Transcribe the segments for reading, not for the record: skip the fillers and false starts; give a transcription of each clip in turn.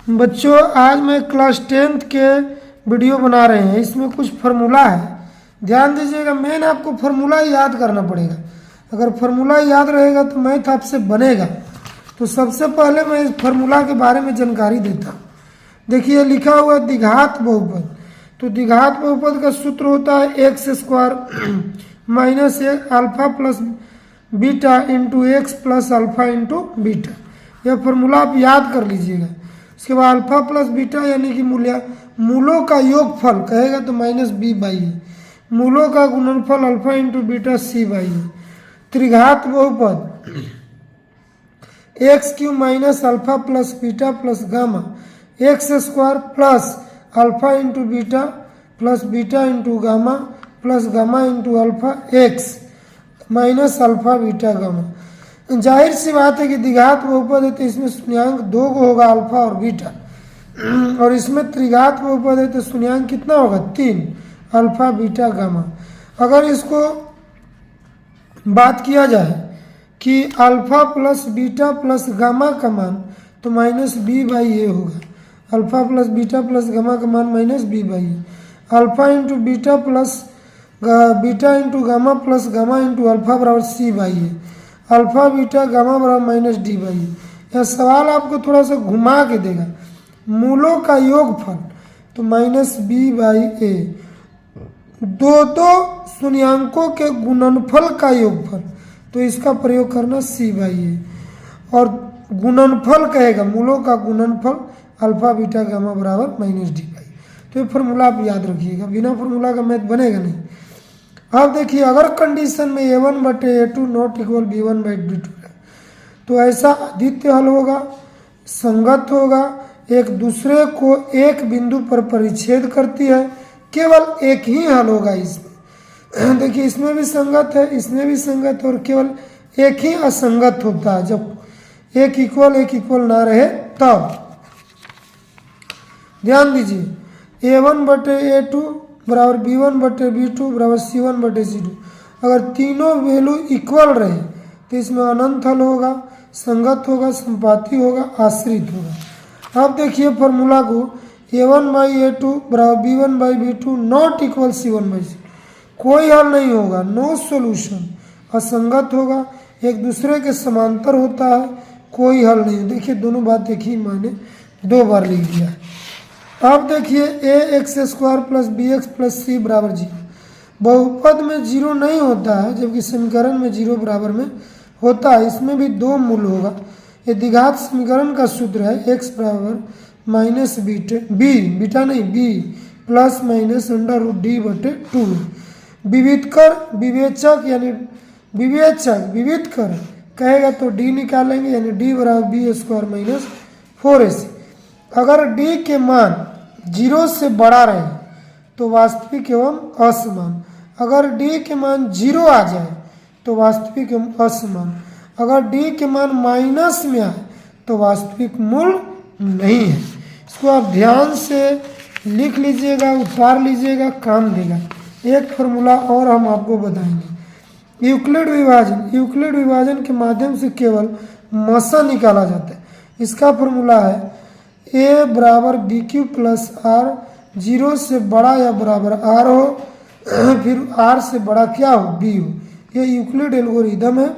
बच्चों आज मैं क्लास 10th के वीडियो बना रहे हैं। इसमें कुछ फार्मूला है, ध्यान दीजिएगा। मेन आपको फार्मूला याद करना पड़ेगा। अगर फार्मूला याद रहेगा तो मैथ आपसे बनेगा। तो सबसे पहले मैं इस फार्मूला के बारे में जानकारी देता हूँ। देखिए लिखा हुआ है द्विघात बहुपद। तो द्विघात बहुपद का सूत्र होता है x square minus alpha plus beta into x plus alpha into beta. यह फार्मूला आप याद कर लीजिएगा। उसके बाद अल्फा प्लस बीटा यानी कि मूलों का योगफल कहेगा तो माइनस बी बाई है। मूलों का गुणनफल alpha into beta c by है। त्रिघात बहुपद x cube minus alpha plus beta plus gamma x square plus alpha into beta plus beta into gamma plus gamma into alpha x minus alpha beta gamma. जाहिर सी बात है कि द्विघात बहुपद है तो इसमें शून्यांक 2 को होगा अल्फा और बीटा, और इसमें त्रिघात बहुपद है तो शून्यांक कितना होगा 3 अल्फा बीटा गामा। अगर इसको बात किया जाए कि alpha plus beta plus gamma का मान तो माइनस बी बाई ए होगा। Alpha plus beta plus gamma का मान minus B by A. Alpha into beta plus beta into gamma plus gamma into alpha बराबर C by A. Alpha beta gamma बराबर minus D by A. यह सवाल आपको थोड़ा सा घुमा के देगा। मूलों का योगफल तो माइनस बी बाई ए। दो शून्यांकों के गुणनफल का योगफल तो इसका प्रयोग करना सी बाई ए। और गुणनफल कहेगा मूलों का गुणनफल अल्फा बीटा गामा बराबर माइनस डी बाई। तो ये फार्मूला आप याद रखिएगा, बिना फार्मूला का मैथ बनेगा नहीं। अब देखिए अगर कंडीशन में a1 बटे a2 not equal b1 by b2 है तो ऐसा आदित्य हल होगा, संगत होगा, एक दूसरे को एक बिंदु पर परिच्छेद करती है। केवल एक ही हल होगा इसमें। देखिए इसमें भी संगत है, इसमें भी संगत है, और केवल एक ही असंगत होता है जब एक इक्वल ना रहे तब। ध्यान दीजिए a1 बटे a2 बराबर b1 बटे b2 बराबर c1 बटे c2। अगर तीनों वैल्यू इक्वल रहे तो इसमें अनंत हल होगा, संगत होगा, संपाती होगा, आश्रित होगा। अब देखिए फॉर्मूला को a1 बाई a2 बराबर b1 by b2 not equal c1 by c2। कोई हल नहीं होगा, नो सॉल्यूशन। असंगत होगा, एक दूसरे के समांतर होता है, कोई हल नहीं। देखिए दोनों बात एक ही मैंने 2 बार लिख दिया है। अब देखिए A x square plus B x plus C बराबर 0। बहुपद में 0 नहीं होता है जबकि समीकरण में 0 बराबर में होता है। इसमें भी 2 मूल होगा। ये द्विघात समीकरण का सूत्र है एक्स बराबर माइनस बीटा नहीं b plus minus under root D बटे 2। विवेचक यानी विविध कर कहेगा तो डी निकालेंगे यानी डी बराबर बी स्क्वायर माइनस 4ac। अगर डी के मान 0 से बड़ा रहे तो वास्तविक एवं असमान। अगर डी के मान 0 आ जाए तो वास्तविक एवं असमान। अगर डी के मान माइनस में आए तो वास्तविक मूल नहीं है। इसको आप ध्यान से लिख लीजिएगा, उतार लीजिएगा, काम देगा। एक फार्मूला और हम आपको बताएंगे। यूक्लिड विभाजन के माध्यम से केवल मसा निकाला जाता है। इसका फार्मूला है a बराबर बी क्यू प्लस आर। 0 से बड़ा या बराबर आर हो, फिर आर से बड़ा क्या हो बी हो। ये यूक्लिड एल्गोरिदम है,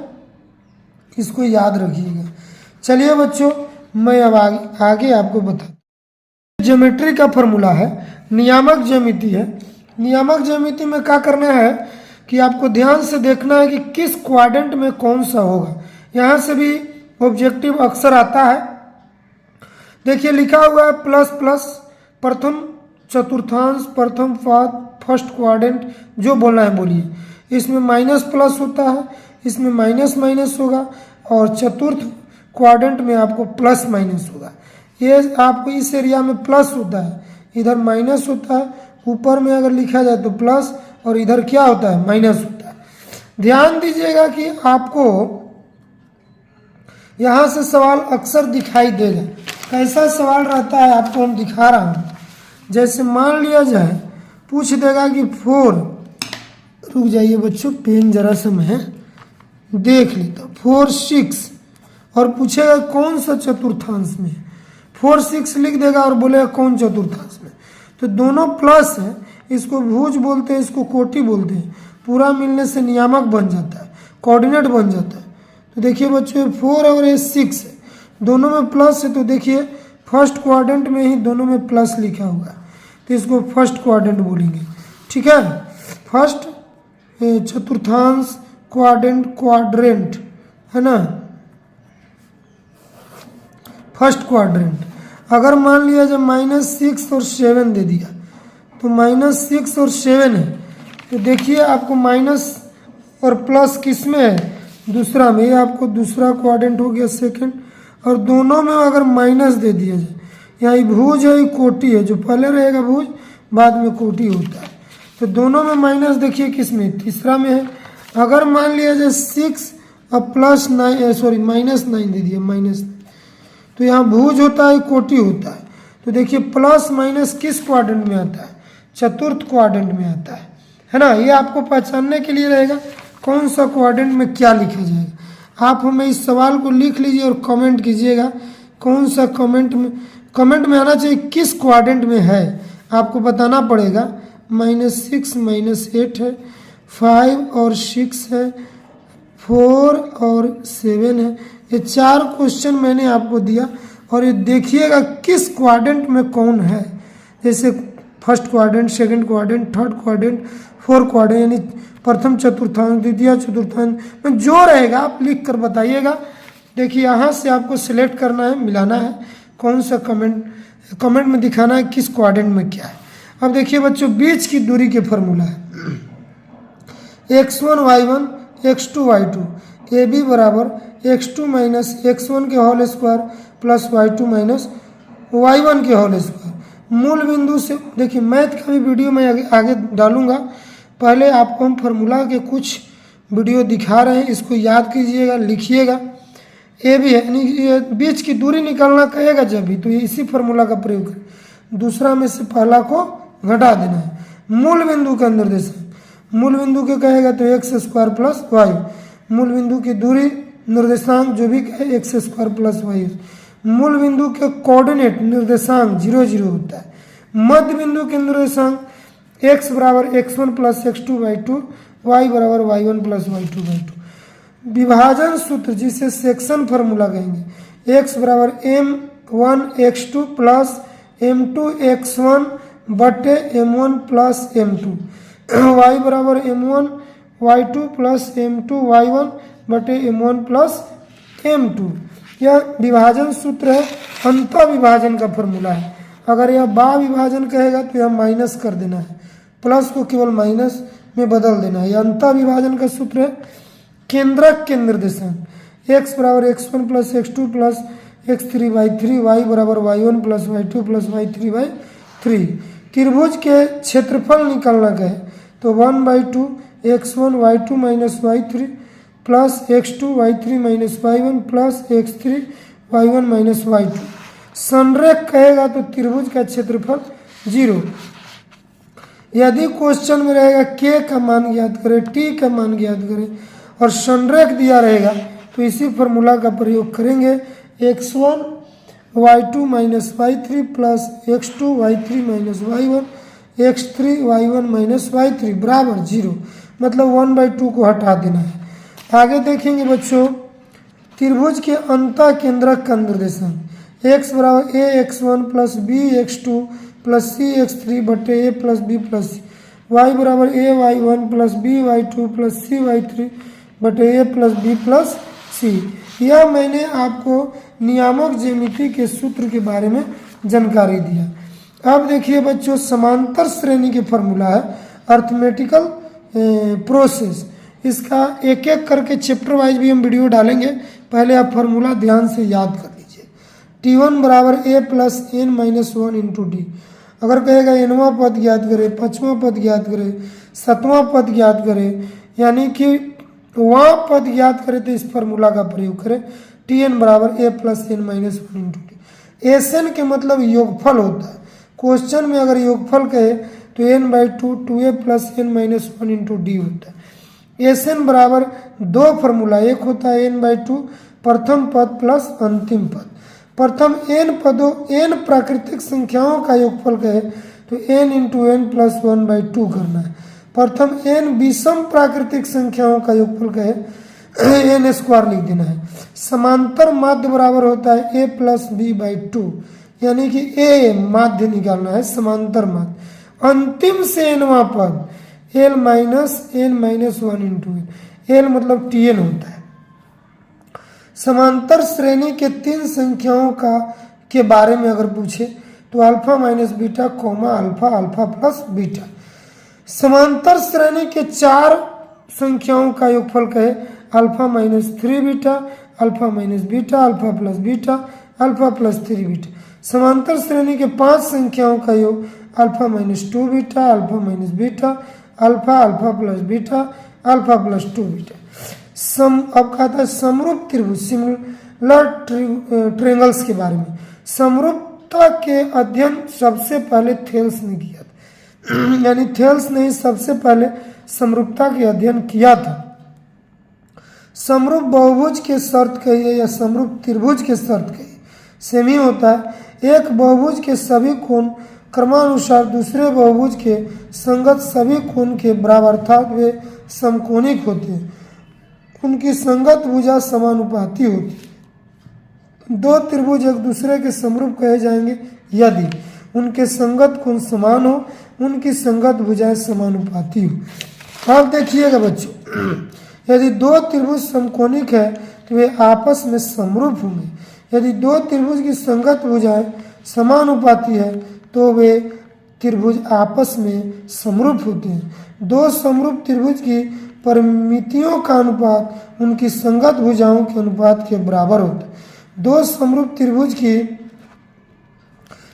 इसको याद रखिएगा। चलिए बच्चों मैं अब आगे आपको बता। ज्योमेट्री का फॉर्मूला है, नियामक ज्यामिति है। नियामक ज्यामिति में क्या करना है कि आपको ध्यान से देखना है कि किस क्वाड्रेंट में कौन सा होगा। यहाँ से भी ऑब्जेक्टिव अक्सर आता है। देखिए लिखा हुआ है प्लस प्लस प्रथम चतुर्थांश, प्रथम पाद, फर्स्ट क्वाड्रेंट, जो बोलना है बोलिए। इसमें माइनस प्लस होता है, इसमें माइनस माइनस होगा, और चतुर्थ क्वाड्रेंट में आपको प्लस माइनस होगा। ये आपको इस एरिया में प्लस होता है, इधर माइनस होता है। ऊपर में अगर लिखा जाए तो प्लस, और इधर क्या होता है माइनस होता है। ध्यान दीजिएगा कि आपको यहाँ से सवाल अक्सर दिखाई देगा। कैसा सवाल रहता है आपको हम दिखा रहा हूँ। जैसे मान लिया जाए पूछ देगा कि 4, रुक जाइए बच्चों पेन जरा सा मैं देख लेता, 4 6, और पूछेगा कौन सा चतुर्थांश में। 4 6 लिख देगा और बोलेगा कौन चतुर्थांश में। तो दोनों प्लस है, इसको भुज बोलते हैं, इसको कोटि बोलते हैं। पूरा मिलने से नियामक बन जाता है, कोऑर्डिनेट बन जाता है। तो देखिए बच्चों 4 और ये 6 है, दोनों में प्लस है। तो देखिए फर्स्ट क्वाड्रेंट में ही दोनों में प्लस लिखा हुआ है, तो इसको फर्स्ट क्वाड्रेंट बोलेंगे। ठीक है, फर्स्ट चतुर्थांश क्वाड्रेंट है ना, फर्स्ट क्वाड्रेंट। अगर मान लिया जब -6 और 7 दे दिया, तो -6 और 7 है, तो देखिए आपको माइनस और प्लस किस में है, दूसरा में। ये आपको दूसरा क्वाड्रेंट हो गया सेकंड। और दोनों में अगर माइनस दे दिया जाए, यहाँ भुज है, कोटि है, जो पहले रहेगा भुज बाद में कोटि होता है। तो दोनों में माइनस देखिए किस में, तीसरा में है। अगर मान लिया जाए 6 और प्लस 9 सॉरी -9 दे दिया, माइनस, तो यहाँ भुज होता है, कोटि होता है। तो देखिए प्लस माइनस किस क्वाड्रेंट में आता है, चतुर्थ क्वाड्रेंट में आता है ना। ये आपको पहचानने के लिए रहेगा कौन सा क्वाड्रेंट में क्या लिखा जाएगा। आप हमें इस सवाल को लिख लीजिए और कमेंट कीजिएगा कौन सा कमेंट में आना चाहिए, किस क्वाड्रेंट में है आपको बताना पड़ेगा। -6 -8 है, 5 और 6 है, 4 और 7 है। ये 4 क्वेश्चन मैंने आपको दिया और ये देखिएगा किस क्वाड्रेंट में कौन है। जैसे first quadrant, second quadrant, third quadrant, fourth quadrant, यानी प्रथम चतुर्थांश, द्वितीय चतुर्थांश में जो रहेगा आप लिख कर बताइएगा। देखिए यहाँ से आपको सिलेक्ट करना है, मिलाना है कौन सा कमेंट में दिखाना है किस क्वाड्रेंट में क्या है। अब देखिए बच्चों बीच की दूरी के फॉर्मूला है x1 y1 x2 y2 A B बराबर x2 माइनस x1 के whole square plus y2 minus y1 के होल स्क्वायर। मूल बिंदु से देखिए मैथ का भी वीडियो मैं आगे डालूंगा, पहले आपको हम फार्मूला के कुछ वीडियो दिखा रहे हैं, इसको याद कीजिएगा, लिखिएगा। ए भी है, यानी बीच की दूरी निकालना कहेगा जब भी, तो ये इसी फार्मूला का प्रयोग करें। दूसरा में से पहला को घटा देना है। मूल बिंदु का निर्देशांक, मूल बिंदु के कहेगा तो एक्स स्क्वायर प्लस वाई। मूल बिंदु की दूरी निर्देशांक जो भी कहे एक्स स्क्वायर प्लस वाई। मूल बिंदु के कोऑर्डिनेट निर्देशांक 0 0 होता है। मध्य बिंदु के निर्देशांक x बराबर x1 plus x2 by 2, y बराबर y1 प्लस y2 बाई 2। विभाजन सूत्र जिसे सेक्शन फार्मूला कहेंगे, x बराबर m1 x2 plus m2 x1 बटे m1 प्लस m2, y बराबर m1 y2 plus m2 y1 बटे m1 प्लस m2। यह विभाजन सूत्र है, अंतः विभाजन का फॉर्मूला है। अगर यह बा विभाजन कहेगा तो यह माइनस कर देना है, प्लस को केवल माइनस में बदल देना है। यह अंतः विभाजन का सूत्र है। केंद्रक के निर्देशांक x बराबर x1 plus x2 plus x3 by 3, y बराबर y1 plus y2 plus y3 by 3। त्रिभुज के क्षेत्रफल निकालना कहे तो 1/2 x1 y2 minus y3 plus x2 y3 minus y1 plus x3 y1 minus y2। संरेख कहेगा तो त्रिभुज का क्षेत्रफल 0। यदि क्वेश्चन में रहेगा k का मान ज्ञात करें, t का मान ज्ञात करें और संरेख दिया रहेगा तो इसी फार्मूला का प्रयोग करेंगे। x1 y2 minus y3 plus x2 y3 minus y1 x3 y1 minus y3 बराबर 0, मतलब 1/2 को हटा देना है। आगे देखेंगे बच्चों त्रिभुज के अंतः केंद्रक का निर्देशांक x बराबर a x1 plus b x2 plus c x3 बटे a plus b plus c, y बराबर a y1 plus b y2 plus c y3 बटे a plus b plus c। यह मैंने आपको नियामक ज्यामिति के सूत्र के बारे में जानकारी दिया। अब देखिए बच्चों समांतर श्रेणी के फॉर्मूला है, अर्थमेटिकल प्रोसेस। इसका एक एक करके चैप्टर वाइज भी हम वीडियो डालेंगे, पहले आप फार्मूला ध्यान से याद कर लीजिए। T1 बराबर a plus n minus 1 into D. अगर कहेगा nवां पद ज्ञात करें, पाँचवां पद ज्ञात करें, सातवां पद ज्ञात करें, यानी कि वहाँ पद ज्ञात करें तो इस फार्मूला का प्रयोग करें। Tn बराबर a plus n minus 1 into d. Sn के मतलब योगफल होता है। क्वेश्चन में अगर योगफल कहे तो n/2 2a plus n minus 1 into D होता है। एसएन बराबर दो फार्मूला, एक होता है n/2 प्रथम पद प्लस अंतिम पद। प्रथम n पदों n प्राकृतिक संख्याओं का योगफल कहे तो n इंटू एन प्लस 1/2 करना है। प्रथम n विषम प्राकृतिक संख्याओं का योगफल कहे n स्क्वायर लिख देना है। समांतर माध्य बराबर होता है a प्लस b/2, यानी कि a माध्य निकालना है, समांतर माध्य। अंतिम से nवां पद l minus n minus 1 into n, l मतलब tn होता है। समांतर श्रेणी के 3 संख्याओं के बारे में अगर पूछे तो alpha minus beta comma alpha, alpha plus beta. समांतर श्रेणी के 4 संख्याओं का योगफल कहे alpha minus 3 beta, alpha minus beta, alpha plus beta, alpha plus 3 beta. समांतर श्रेणी के 5 संख्याओं का योग alpha minus 2 beta, alpha minus beta, alpha, alpha plus beta, alpha plus 2 beta. अब कहता है समरूप त्रिभुज, सिमिलर ट्रायंगल्स के बारे में। समरूपता के अध्ययन सबसे पहले थेल्स ने किया था, यानी थेल्स ने सबसे पहले समरूपता के अध्ययन किया था। समरूप बहुभुज के शर्त कहिए या समरूप त्रिभुज के शर्त कहिए सेम ही होता है। एक बहुभुज के सभी कोण क्रमानुसार दूसरे बहुभुज के संगत सभी कोण के बराबर अर्थात वे समकोणिक होते हैं। उनकी संगत भुजा समानुपाती होती है। 2 त्रिभुज एक दूसरे के समरूप कहे जाएंगे यदि उनके संगत कोण समान हो, उनकी संगत भुजाएं समानुपाती हो। अब देखिएगा बच्चों, यदि 2 त्रिभुज समकोणिक है तो वे आपस में समरूप होंगे। यदि 2 त्रिभुज की संगत भुजाएं समानुपाती है तो वे त्रिभुज आपस में समरूप होते हैं। 2 समरूप त्रिभुज की परिमितियों का अनुपात उनकी संगत भुजाओं के अनुपात के बराबर होता है। 2 समरूप त्रिभुज की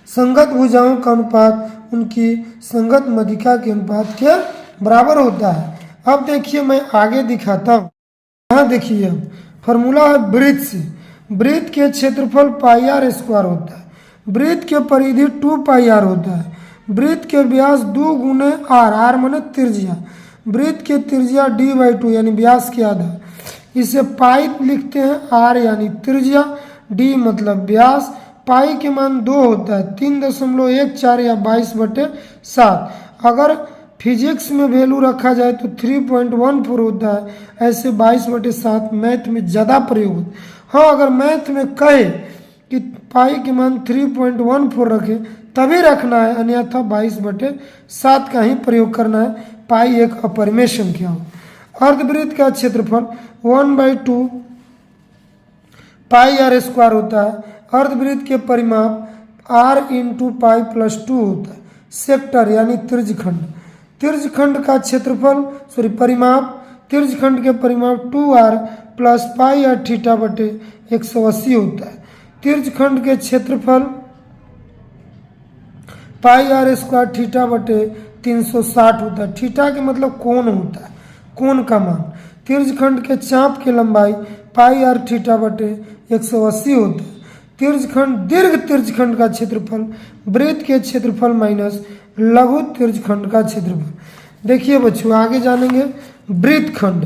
संगत भुजाओं का अनुपात उनकी संगत मध्यिका के अनुपात के बराबर होता है। अब देखिए मैं आगे दिखाता हूँ। यहाँ देखिए फॉर्मूला है वृत्त से। वृत्त के क्षेत्रफल पाई आर स्क्वायर होता है। वृत्त के परिधि 2 पाई आर होता है। वृत्त के व्यास 2 गुने आर, आर माने त्रिज्या। वृत्त के त्रिज्या d/2 यानी व्यास के आधा। इसे पाई लिखते हैं, आर यानी त्रिज्या, d मतलब व्यास। पाई के मान 2 होता है, 3.14 या 22/7। अगर फिजिक्स में वैल्यू रखा जाए तो 3.14 होता है। ऐसे 22/7 मैथ में ज़्यादा प्रयोग होता है। हाँ, अगर मैथ में कहे कि पाई के मान 3.14 रखे तभी रखना है, अन्यथा 22/7 का ही प्रयोग करना है। पाई एक अपरिमेय संख्या हो। अर्धवृत्त का क्षेत्रफल 1/2 पाई आर स्क्वायर होता है। अर्धवृत्त के परिमाप r इंटू पाई प्लस 2 होता है। सेक्टर यानी त्रिज्यखंड, त्रिज्यखंड का क्षेत्रफल परिमाप, त्रिज्यखंड के परिमाप 2r plus pi r theta बटे 180 होता है। त्रिज्यखंड के क्षेत्रफल पाई आर स्क्वायर थीटा बटे 360 होता है। थीटा के मतलब कोण होता है, कोण का मान। त्रिज्यखंड के चाप की लंबाई पाई आर थीटा बटे 180 होता है। त्रिज्यखंड दीर्घ त्रिज्यखंड का क्षेत्रफल वृत्त के क्षेत्रफल माइनस लघु त्रिज्यखंड का क्षेत्रफल। देखिए बच्चों आगे जानेंगे वृत्तखंड।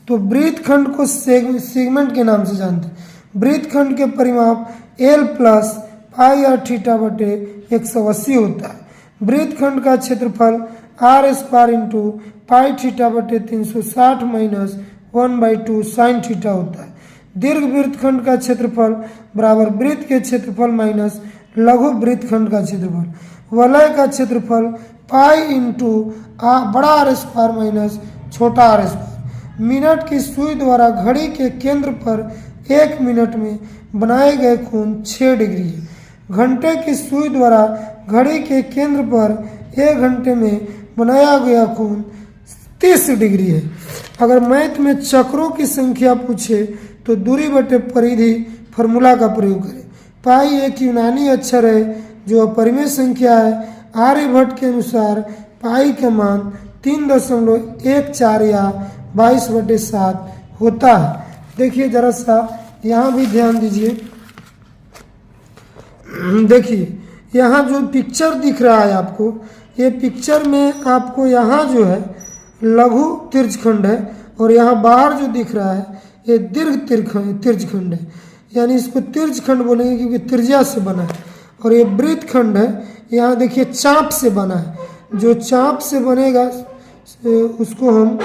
तो वृत्तखंड को सेगमेंट के नाम से जानते हैं। वृत्तखंड के परिमाप l plus pi r theta बटे 180 होता है। वृत्तखंड का क्षेत्रफल r square into pi theta बटे 360 माइनस 1/2 साइन थीटा होता है। दीर्घ वृत्तखंड का क्षेत्रफल बराबर वृत्त के क्षेत्रफल माइनस लघु वृत्तखंड का क्षेत्रफल। वलय का क्षेत्रफल पाई इंटू बड़ा आर स्क्वायर माइनस छोटा आर स्क्वायर। मिनट की सुई द्वारा घड़ी के केंद्र पर 1 मिनट में बनाए गए कोण 6 डिग्री है। घंटे की सुई द्वारा घड़ी के केंद्र पर 1 घंटे में बनाया गया कोण 30 डिग्री है। अगर मैथ में चक्रों की संख्या पूछे तो दूरी बटे परिधि फॉर्मूला का प्रयोग करें। पाई एक यूनानी अक्षर है जो अपरिमेय संख्या है। आर्यभट्ट के अनुसार पाई का मान 3.14 या 22/7 होता है। देखिए जरा सा यहाँ भी ध्यान दीजिए। देखिए यहाँ जो पिक्चर दिख रहा है आपको, ये पिक्चर में आपको यहाँ जो है लघु त्रिज्यखंड है और यहाँ बाहर जो दिख रहा है ये दीर्घ त्रिज्यखंड है। यानी इसको तिर्ज खंड बोलेंगे क्योंकि त्रिज्या से बना है। और ये वृत्त खंड है, यहाँ देखिए चाप से बना है, जो चाप से बनेगा उसको हम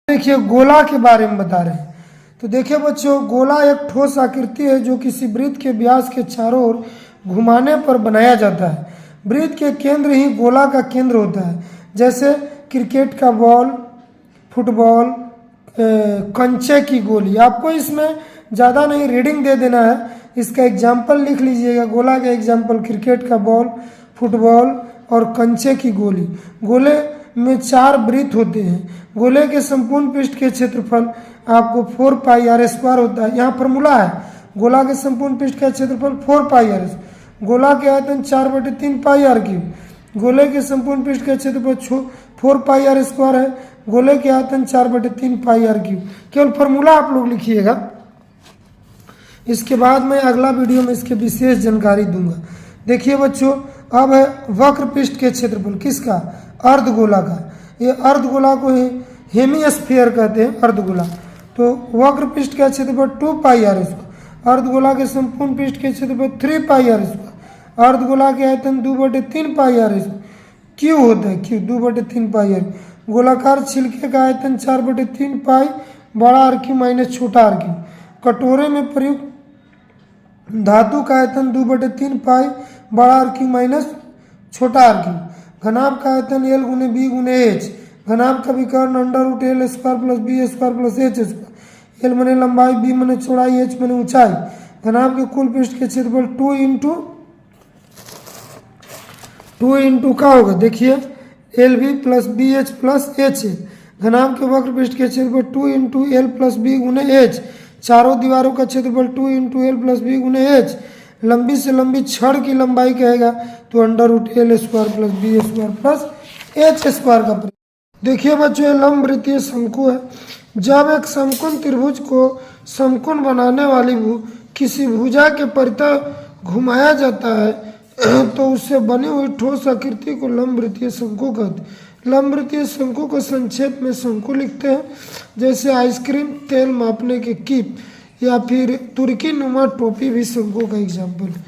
देखिए गोला के बारे में बता रहे हैं। तो देखिए बच्चों, गोला एक ठोस आकृति है जो किसी वृत्त के व्यास के चारों ओर घुमाने पर बनाया जाता है। वृत्त के केंद्र ही गोला का केंद्र होता है, जैसे क्रिकेट का बॉल, फुटबॉल, कंचे की गोली। आपको इसमें ज़्यादा नहीं रीडिंग दे देना है, इसका एग्जाम्पल लिख लीजिएगा। गोला का एग्जाम्पल क्रिकेट का बॉल, फुटबॉल और कंचे की गोली। गोले में 4 वृत्त होते हैं। गोले के संपूर्ण पृष्ठ के क्षेत्रफल आपको 4 पाई आर स्क्वायर होता है। यहाँ फॉर्मूला है, गोला के संपूर्ण पृष्ठ का क्षेत्रफल 4 पाई आर। गोला के आयतन 4/3 पाई आर क्यूब। गोले के संपूर्ण पृष्ठ का क्षेत्रफल 4 पाई आर स्क्वायर है। गोले के आयतन 4/3 पाई आर क्यूब। केवल फॉर्मूला आप लोग लिखिएगा। इसके बाद मैं अगला वीडियो में इसके विशेष जानकारी दूंगा। देखिए बच्चों, अब है वक्र पृष्ठ के क्षेत्रफल किसका? अर्धगोला का। ये अर्धगोला को हेमीस्फीयर कहते हैं, अर्धगोला। तो वक्र पृष्ठ का क्षेत्रफल 2 पाई आर स्क्वायर। अर्धगोला के संपूर्ण पृष्ठ के क्षेत्रफल 3 पाई आर स्क्वायर। अर्धगोला के आयतन 2/3 पाई आर स्क्वायर। क्यू होता है, क्यू 2/3 पाई आर। गोलाकार छिलके का आयतन 4/3 पाई बड़ा आर क्यू माइनस छोटा आर क्यू। कटोरे में प्रयुक्त धातु का आयतन 2/3 पाई बड़ा आर क्यू माइनस छोटा आर क्यू। घनाभ का आयतन एल गुने बी गुने एच। घनाभ का विकर्ण √L² + B² + H square. L मने लंबाई, बी मने चौड़ाई, एच मने ऊंचाई। घनाभ के कुल पृष्ठ के क्षेत्रफल 2 इंटू का होगा, देखिए LB + BH + H। घनाभ के वक्र पृष्ठ के क्षेत्रफल 2 इंटू L + B गुने H। चारों दीवारों का क्षेत्रफल 2 इंटू L + B गुने H। लंबी से लंबी छड़ की लंबाई कहेगा तो √L² + B² + H स्क्वायर का। देखिए बच्चों, ये लंब वृत्तीय शंकु है। जब एक समकोण त्रिभुज को समकोण बनाने वाली किसी भुजा के परितः घुमाया जाता है तो उससे बनी हुई ठोस आकृति को लंब वृत्तीय शंकु कहते हैं। लंब वृत्तीय शंकु को संक्षेप में शंकु लिखते हैं, जैसे आइसक्रीम तेल मापने के कीप या फिर तुर्की नुमा टोपी भी शंकु का एग्जाम्पल है।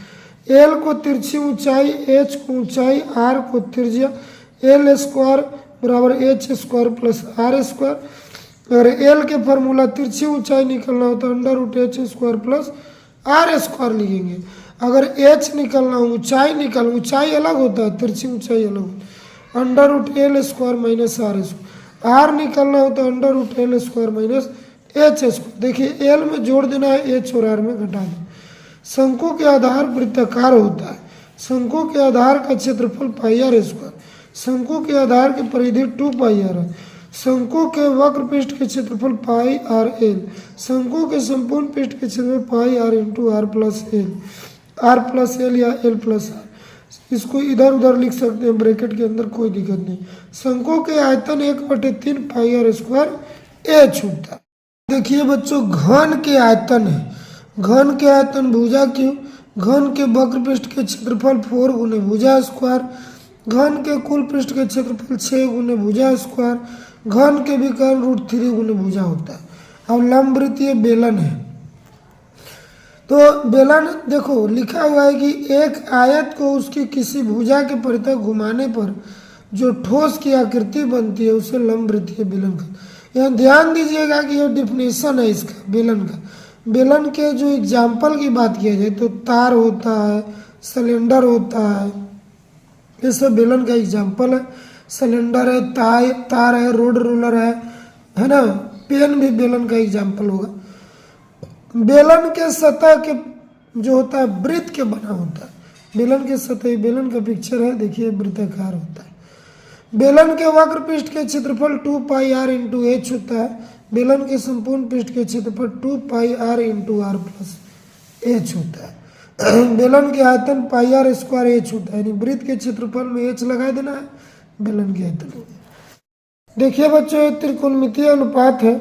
एल को तिरछी ऊंचाई, एच को ऊंचाई, आर को त्रिज्या। L² बराबर H² + R²। अगर एल के फॉर्मूला तिरछी ऊंचाई निकलना हो तो √H² + R² लिखेंगे। अगर H निकलना हो, ऊंचाई अलग होता है, तिरछी ऊंचाई अलग होता है, √L² - R²। R निकलना हो तो √L² - H²। देखिए L में जोड़ देना है, H और R में घटा देना। शंकु के आधार वृत्ताकार होता है। शंकु के आधार का क्षेत्रफल पाई आर स्क्वायर। शंकु के आधार की परिधि 2 पाई आर है। शंकु के वक्र पृष्ठ के क्षेत्रफल पाई आर एल। शंकु के संपूर्ण पृष्ठ के क्षेत्रफल pi r into r plus l या एल प्लस आर। इसको इधर उधर लिख सकते हैं ब्रैकेट के अंदर, कोई दिक्कत नहीं। शंकु के आयतन 1/3 पाई आर स्क्वायर एच होता है। देखिए बच्चों, घन के आयतन है। घन के आयतन भुजा क्यों? घन के वक्र पृष्ठ के क्षेत्रफल 4 गुने भुजा स्क्वायर। घन के कुल पृष्ठ के क्षेत्रफल 6 गुने भुजा स्क्वायर। घन के विकर्ण √3 गुने भुजा होता है। अब लंब वृत्तीय बेलन है। तो बेलन देखो लिखा हुआ है कि एक आयत को उसकी किसी भुजा के परितः घुमाने पर जो ठोस की आकृति बनती है उसे लंब वृत्तीय बेलन का। यहाँ ध्यान दीजिएगा कि यह डिफिनेशन है इसका बेलन का। बेलन के जो एग्जाम्पल की बात किया जाए तो तार होता है, सिलेंडर होता है, ये सब बेलन का एग्जाम्पल है। सिलेंडर है, तार है, रोड रोलर है ना। पेन भी बेलन का एग्जाम्पल होगा। बेलन के सतह के जो होता है वृत्त के बना होता है। बेलन के सतह, बेलन का पिक्चर है, देखिए वृत्ताकार होता है। बेलन के वक्र पृष्ठ के क्षेत्रफल 2 पाई आर इंटू एच होता है। बेलन के संपूर्ण पृष्ठ के क्षेत्रफल 2 pi r into r plus h होता है। बेलन के आयतन पाई आर स्क्वायर एच होता है, यानी वृत्त के क्षेत्रफल में एच लगा देना है, बेलन के आयतन। देखिए बच्चों, त्रिकोणमितीय अनुपात है।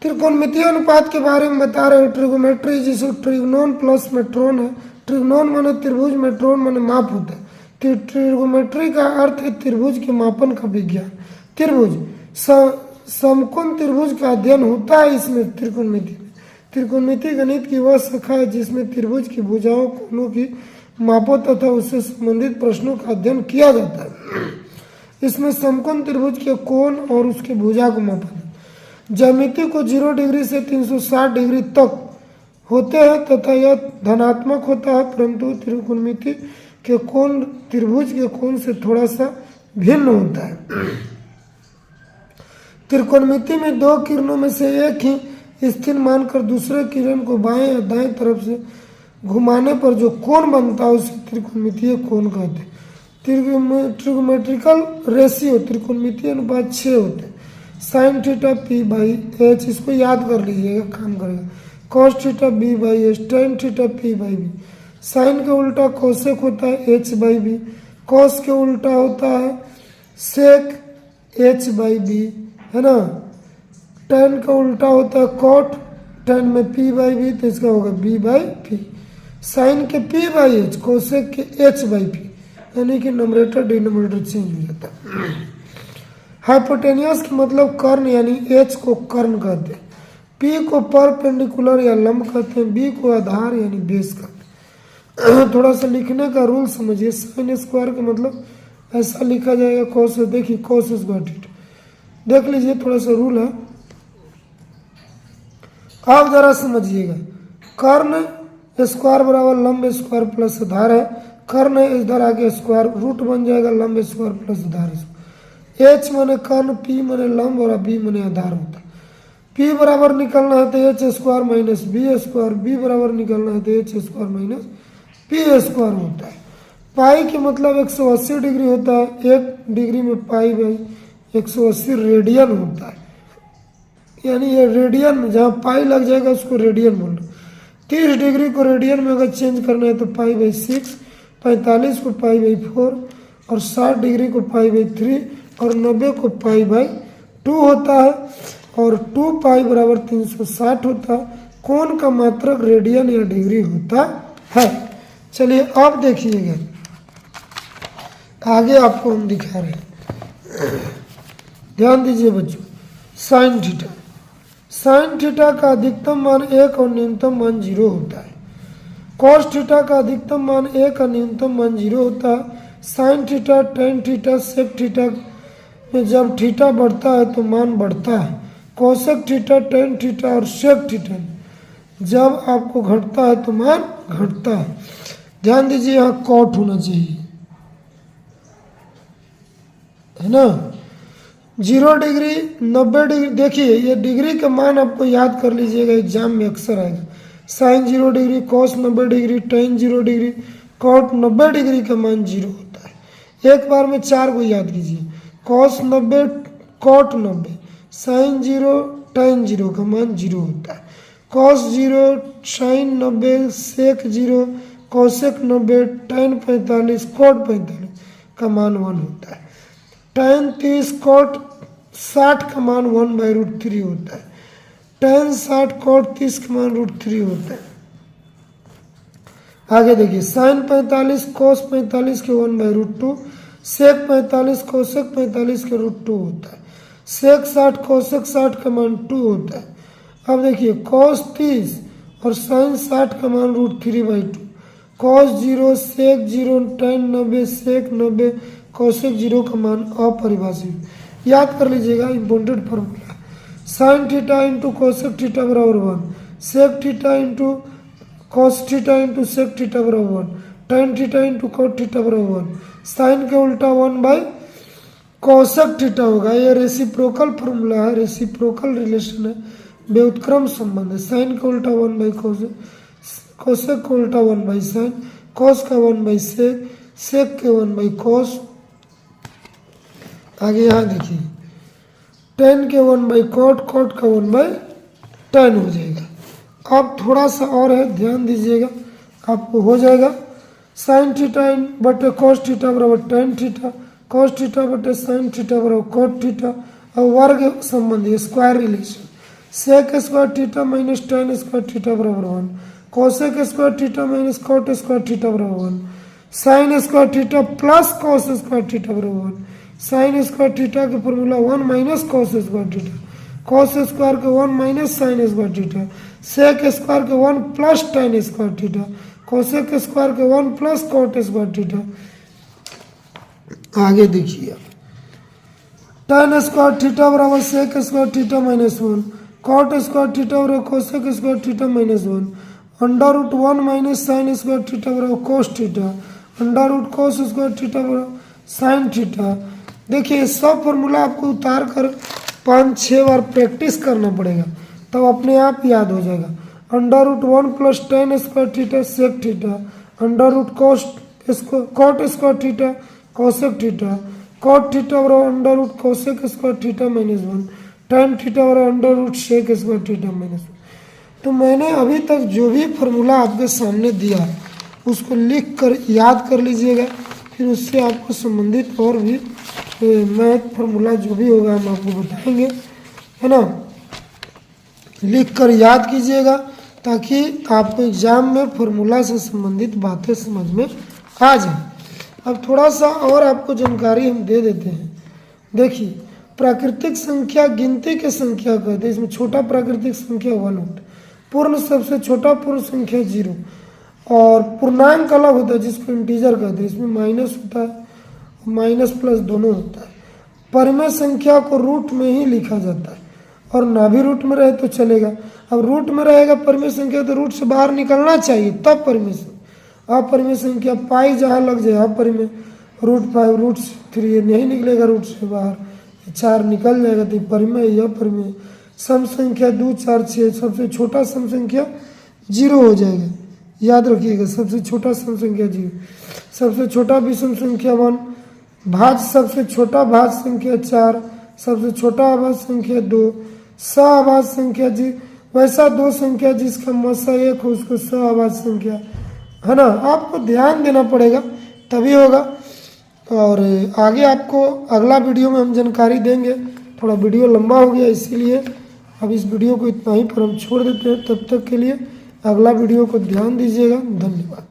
त्रिकोणमितीय अनुपात के बारे में बता रहे हैं। ट्रिगोमेट्री जिसे ट्रिग्नोन प्लस मेट्रोन है। ट्रिग्नोन माने त्रिभुज, मेट्रोन माने माप होता है। ट्रिगोमेट्री का अर्थ है त्रिभुज के मापन का विज्ञान। त्रिभुज समकोण त्रिभुज का अध्ययन होता है इसमें त्रिकोणमिति में। त्रिकोणमिति गणित की वह शाखा है जिसमें त्रिभुज की भुजाओं कोणों की मापों तथा उससे संबंधित प्रश्नों का अध्ययन किया जाता है। इसमें समकोण त्रिभुज के कोण और उसकी भुजा को मापा जाता है। ज्यामिति को 0 डिग्री से 360 डिग्री तक होते हैं तथा यह धनात्मक होता है, परंतु त्रिकोणमिति के कोण त्रिभुज के कोण से थोड़ा सा भिन्न होता है। त्रिकोणमिति में दो किरणों में से एक ही स्थिर मानकर दूसरे किरण को बाएं या दाएं तरफ से घुमाने पर जो कोण बनता है उसे त्रिकोणमितीय कोण कहते हैं। ट्रिगोमेट्रिकल रेशियो त्रिकोणमितीय अनुपात 6 होते हैं। Sine theta p by h, इसको याद कर लीजिएगा, काम करेगा। Cos theta b by h, tan theta p by b. Sine के उल्टा कोसेक होता है एच बाई बी, कॉस के उल्टा होता है सेक एच बाई बी, है ना। टेन का उल्टा होता है कॉट, टेन में पी बाई बी तो इसका होगा बी बाई पी। साइन के पी बाई एच, कोसेक के एच बाई पी, यानी कि नंबरेटर डिनोमिनेटर चेंज हो जाता है। हाइपोटेनियस का मतलब कर्ण, यानी एच को कर्ण कहते हैं, पी को परपेंडिकुलर या लंब कहते हैं, बी को आधार यानी बेस कहते हैं। थोड़ा सा लिखने का रूल समझिए। साइन स्क्वायर का मतलब ऐसा लिखा जाएगा कॉस, देखिए कॉस स्क्वायर थीटा, देख लीजिए थोड़ा सा रूल है, आप जरा समझिएगा। कर्ण स्क्वायर बराबर लंब स्क्वायर प्लस आधार है, कर्ण इधर आके स्क्वायर रूट बन जाएगा लंब स्क्वायर प्लस आधार। एच माने कर्ण, पी माने लंब और बी माने आधार होता है। पी बराबर निकलना है तो h square minus b square, b बराबर निकलना है तो h square minus p square होता है। पाई के मतलब 180 डिग्री होता है, 1 डिग्री में पाई बाई 180 रेडियन होता है, यानी ये रेडियन में जहाँ पाई लग जाएगा उसको रेडियन बोलना। 30 डिग्री को रेडियन में अगर चेंज करना है तो पाई बाई 6, 45 को पाई बाई 4 और 60 डिग्री को पाई बाई 3 और 90 को पाई बाई 2 होता है और 2 पाई बराबर 360 होता है। कोण का मात्रक रेडियन या डिग्री होता है। चलिए अब देखिएगा, आगे आपको हम दिखा रहे हैं, ध्यान दीजिए बच्चों। साइन थीटा, साइन थीटा का अधिकतम मान 1 और न्यूनतम मान 0 होता है। कॉस थीटा का अधिकतम मान 1 और न्यूनतम मान 0 होता है। Sine theta, tan theta, sec theta में जब थीटा बढ़ता है तो मान बढ़ता है। कोसेक थीटा, टेन थीटा और सेक थीटा जब आपको घटता है तो मान घटता है। ध्यान दीजिए यहाँ कॉट होना चाहिए, है ना। 0 डिग्री, 90 डिग्री, देखिए ये डिग्री का मान आपको याद कर लीजिएगा, एग्जाम में अक्सर आएगा। Sine 0 degree, cos 90 degree, tan 0 degree, cot 90 degree का मान 0 होता है। एक बार में 4 को याद कीजिए, कॉस 90, कॉट 90, साइन 0, टेन 0 का मान 0 होता है। कॉस 0, साइन 90, सेक 0, कोसेक 90, टेन 45, कॉट 45 का मान 1 होता है। टेन 30, कॉट 60 का मान 1/√3 होता है। टेन 60, कॉट 30 का मान √3 होता है। आगे देखिए, साइन 45, कोस 45 के 1/√2, सेक 45, कोसेक 45 के √2 होता है। सेक 60, कोसेक 60 का मान 2 होता है। अब देखिए कॉस 30 और साइन 60 का मान √3/2, cos 0, sec 0, tan 90, sec 90, cosec 0 का मान अपरिभाषित। याद कर लीजिएगा, important formula. Sine theta into cosec theta बराबर 1, sec theta into cos theta into sec theta बराबर 1, tan theta into cot theta बराबर 1। साइन के उल्टा 1/कोसेक थीटा होगा। ये रेसिप्रोकल फॉर्मूला है, रेसिप्रोकल रिलेशन है, व्युत्क्रम संबंध है। साइन का उल्टा 1/कोसेक, कोसेक का उल्टा 1/साइन, कॉस का 1/सेक, सेक के 1/कोस। आगे यहाँ देखिए, टेन के 1/कॉट, कॉट का 1/टेन हो जाएगा। अब थोड़ा सा और है, ध्यान दीजिएगा, आपको हो जाएगा। साइन थीटा बटे कॉस थीटा बराबर टेन थीटा, कॉस थीटा बटे साइन थीटा बराबर कॉट थीटा और वर्ग संबंधी square relation. Sec square theta minus tan square theta बराबर 1, cosec square theta minus cot square theta बराबर 1, sine square theta plus cos square theta बराबर 1। Sine square theta का formula 1 minus cos square theta, cos square का 1 minus sine square theta, sec square के 1 plus tan square theta, cosec square के 1 plus cot square theta. आगे देखिए, ten square theta बराबर sec square theta minus 1, cot square theta बराबर cosec square theta minus 1, under root 1 minus sine square theta बराबर cos theta, under root cos square theta बराबर sine theta. देखिए सब formula आपको उतार कर 5-6 बार प्रैक्टिस करना पड़ेगा, तब अपने आप याद हो जाएगा। Under root 1 plus tan square theta sec theta, under root cot square theta cosec theta, cot theta बराबर under root cosec square theta minus 1, tan theta बराबर under root sec square theta minus 1। तो मैंने अभी तक जो भी formula आपके सामने दिया उसको लिख कर याद कर लीजिएगा, फिर उससे आपको संबंधित और भी मैथ फार्मूला जो भी होगा हम आपको बताएंगे, है ना। लिख कर याद कीजिएगा ताकि आपको एग्जाम में फार्मूला से संबंधित बातें समझ में आ जाए। अब थोड़ा सा और आपको जानकारी हम दे देते हैं। देखिए प्राकृतिक संख्या गिनती के संख्या कहते हैं, इसमें छोटा प्राकृतिक संख्या 1, पूर्ण सबसे छोटा पूर्ण संख्या 0, और पूर्णांक अलग होता है जिसको इंटीजर कहते हैं, इसमें माइनस होता है, माइनस प्लस दोनों होता है। परिमेय संख्या को रूट में ही लिखा जाता है, और ना भी रूट में रहे तो चलेगा। अब रूट में रहेगा परिमेय संख्या तो रूट से बाहर निकलना चाहिए तब परिमेय संख्या। अपरिमेय संख्या पाई जहाँ लग जाए अपरिमेय, रूट 5 रूट 3 ये नहीं निकलेगा रूट से बाहर, 4 निकल जाएगा तो परिमेय या परिमेय। सम संख्या 2 4 6, सबसे छोटा सम संख्या 0 हो जाएगा, याद रखिएगा सबसे छोटा सम संख्या 0। सबसे छोटा विषम संख्या 1, भाज्य सबसे छोटा भाज्य संख्या 4, सबसे छोटा अभाज्य संख्या 2, सअभाज्य संख्या जी वैसा दो संख्या जिसका मसा 1 हो उसको सअभाज्य संख्या, है ना। आपको ध्यान देना पड़ेगा तभी होगा। और आगे आपको अगला वीडियो में हम जानकारी देंगे। थोड़ा वीडियो लंबा हो गया इसीलिए अब इस वीडियो को इतना ही पर हम छोड़ देते हैं। तब तक के लिए अगला वीडियो को ध्यान दीजिएगा। धन्यवाद।